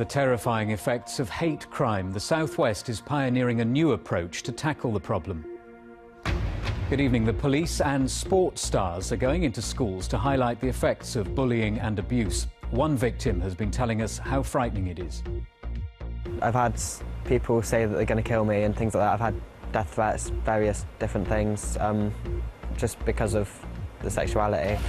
The terrifying effects of hate crime. The South West is pioneering a new approach to tackle the problem. Good evening. The police and sports stars are going into schools to highlight the effects of bullying and abuse. One victim has been telling us how frightening it is. I've had people say that they're going to kill me and things like that. I've had death threats, various different things, just because of the sexuality.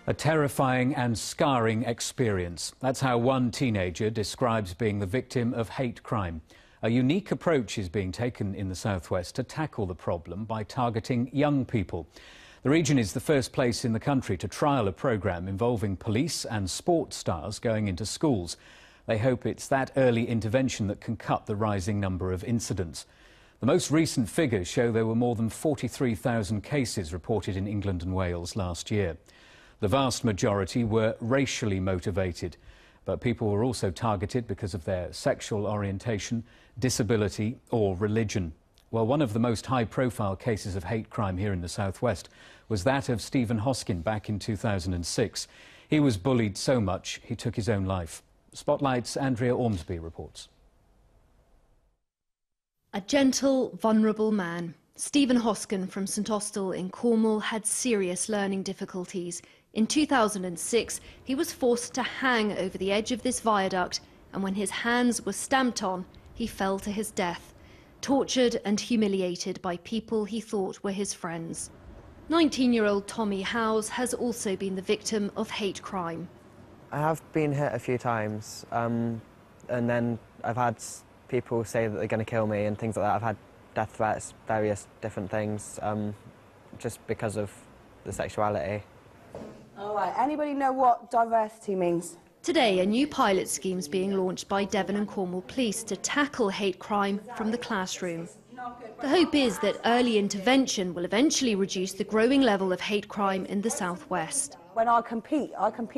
A terrifying and scarring experience. That's how one teenager describes being the victim of hate crime. A unique approach is being taken in the South West to tackle the problem by targeting young people. The region is the first place in the country to trial a programme involving police and sports stars going into schools. They hope it's that early intervention that can cut the rising number of incidents. The most recent figures show there were more than 43,000 cases reported in England and Wales last year. The vast majority were racially motivated, but people were also targeted because of their sexual orientation, disability or religion. Well, one of the most high-profile cases of hate crime here in the South West was that of Stephen Hoskin back in 2006. He was bullied so much he took his own life. Spotlight's Andrea Ormsby reports. A gentle, vulnerable man. Stephen Hoskin from St Austell in Cornwall had serious learning difficulties. In 2006, he was forced to hang over the edge of this viaduct, and when his hands were stamped on, he fell to his death, tortured and humiliated by people he thought were his friends. 19-year-old Tommy Howes has also been the victim of hate crime. I have been hit a few times, and then I've had people say that they're going to kill me and things like that. I've had death threats, various different things, just because of the sexuality. All right, anybody know what diversity means? Today, a new pilot scheme is being launched by Devon and Cornwall Police to tackle hate crime from the classroom. The hope is that early intervention will eventually reduce the growing level of hate crime in the South West. When I compete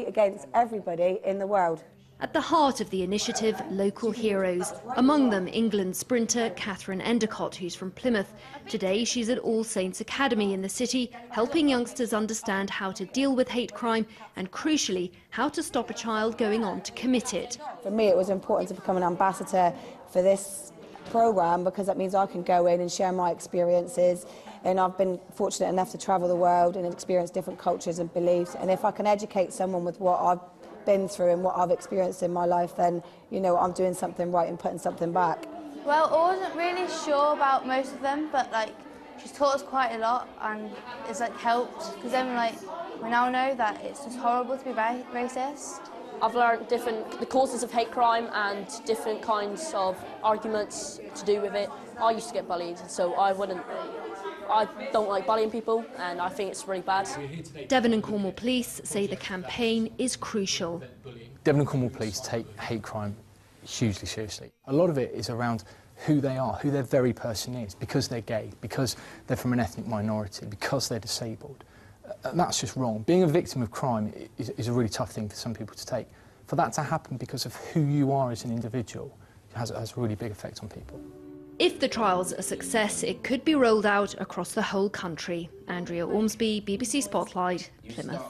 against everybody in the world. At the heart of the initiative, local heroes, among them England sprinter Katherine Endacott, who's from Plymouth. Today she's at All Saints Academy in the city, helping youngsters understand how to deal with hate crime and, crucially, how to stop a child going on to commit it. For me, it was important to become an ambassador for this programme because that means I can go in and share my experiences, and I've been fortunate enough to travel the world and experience different cultures and beliefs, and if I can educate someone with what I've been through and what I've experienced in my life, then, you know, I'm doing something right and putting something back. Well, I wasn't really sure about most of them, but she's taught us quite a lot, and it's helped, because then we now know that it's just horrible to be racist. I've learned the causes of hate crime and different kinds of arguments to do with it. I used to get bullied, so I don't like bullying people, and I think it's really bad. Devon and Cornwall Police say the campaign is crucial. Devon and Cornwall Police take hate crime hugely seriously. A lot of it is around who they are, who their very person is, because they're gay, because they're from an ethnic minority, because they're disabled. And that's just wrong. Being a victim of crime is a really tough thing for some people to take. For that to happen because of who you are as an individual has a really big effect on people. If the trial's a success, it could be rolled out across the whole country. Andrea Ormsby, BBC Spotlight, Plymouth.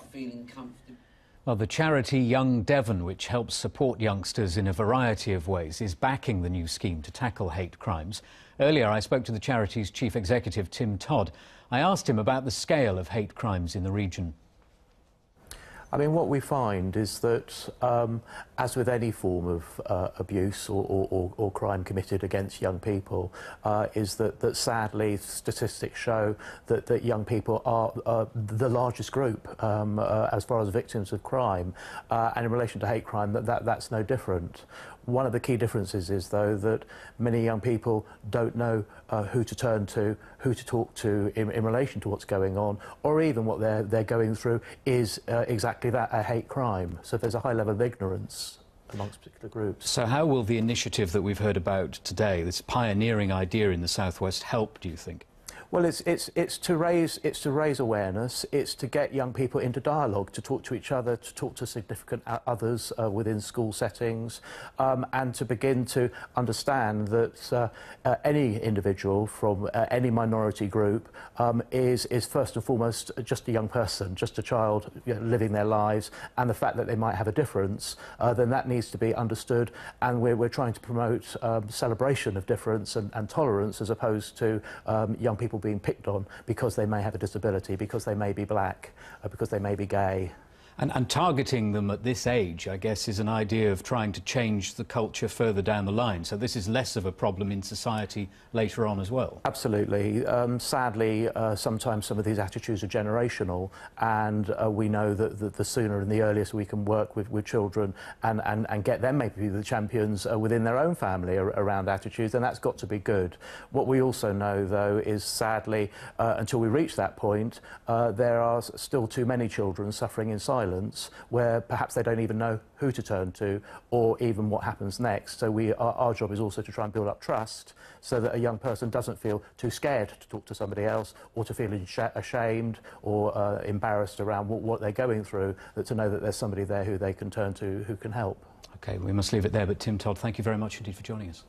Well, the charity Young Devon, which helps support youngsters in a variety of ways, is backing the new scheme to tackle hate crimes. Earlier, I spoke to the charity's chief executive, Tim Todd. I asked him about the scale of hate crimes in the region. I mean, what we find is that, as with any form of abuse or crime committed against young people, is that sadly statistics show that young people are the largest group as far as victims of crime, and in relation to hate crime, that's no different. One of the key differences is, though, that many young people don't know who to turn to, who to talk to in relation to what's going on, or even what they're going through is exactly that, a hate crime. So there's a high level of ignorance amongst particular groups. So how will the initiative that we've heard about today, this pioneering idea in the South West, help, do you think? Well, it's to raise awareness. It's to get young people into dialogue, to talk to each other, to talk to significant others within school settings, and to begin to understand that any individual from any minority group is first and foremost just a young person, just a child, you know, living their lives, and the fact that they might have a difference, then that needs to be understood. And we're trying to promote celebration of difference and tolerance, as opposed to young people being picked on because they may have a disability, because they may be black, because they may be gay. And targeting them at this age, I guess, is an idea of trying to change the culture further down the line. So this is less of a problem in society later on as well. Absolutely. Sadly, sometimes some of these attitudes are generational, and we know that the sooner and the earliest we can work with children and get them maybe the champions within their own family around attitudes, then that's got to be good. What we also know, though, is sadly, until we reach that point, there are still too many children suffering in silence, where perhaps they don't even know who to turn to or even what happens next. So our job is also to try and build up trust, so that a young person doesn't feel too scared to talk to somebody else, or to feel ashamed or embarrassed around what they're going through, that to know that there's somebody there who they can turn to who can help. OK, we must leave it there, but Tim Todd, thank you very much indeed for joining us.